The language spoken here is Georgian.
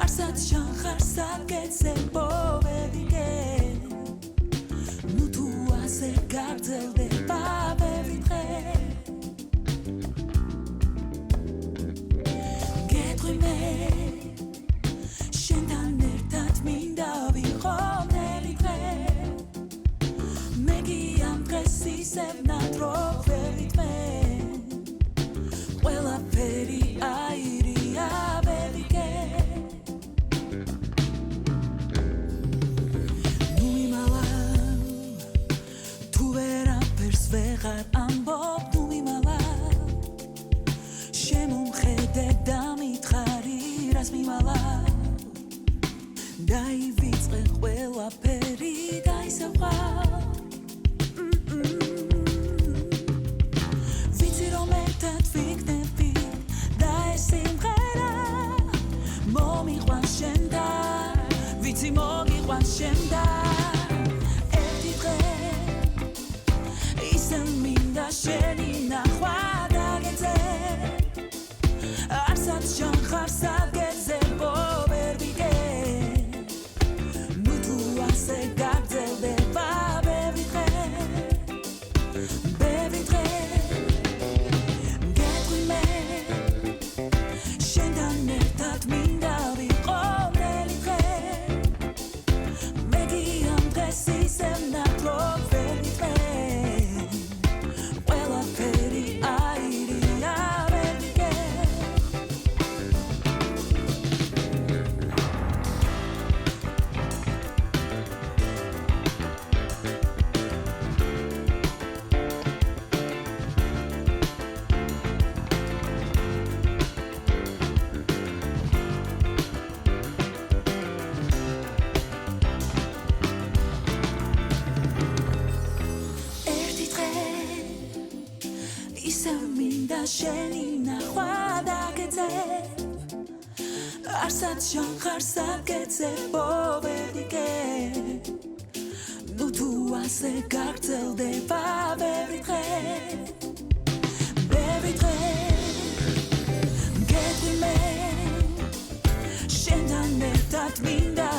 Arsat şanxarsa geçse bovedike Nu tu ase gartel de pave vitre Getrume Shentan ertat minda vihom nelitre Megiam presisev natrov velitve Quella peri airi avelike ვეღარ ამბობ თუ მიმავალ შემომხედე და მითხარი რას მიმავალ დაივიწყე ყველაფერი და ისევ ხვალ ვიცი რომ ერთად ვიქნები და ეს სიმღერა მომიყვანს შენთან ვიცი მოგიყვანს შენთან შენი ნახვა დაგეძე არცად შანხარსა გეძე ბოვერდიკე ნუ თუ ასე გაგრძელდება ბევიდრე გეტყვი მე შენთან ერთად მინდა ვიყო მთელი დღე მეგიამ დღეს ისევ ნაკლობ ვერდიკე შენი ნახვა დაგეძე არსად შანხარსა გეძე ბოვედიკე ნუ თუ ასე გაგრძელდება ბევრი დღე გეტყვი მე შენთან ერთად მინდა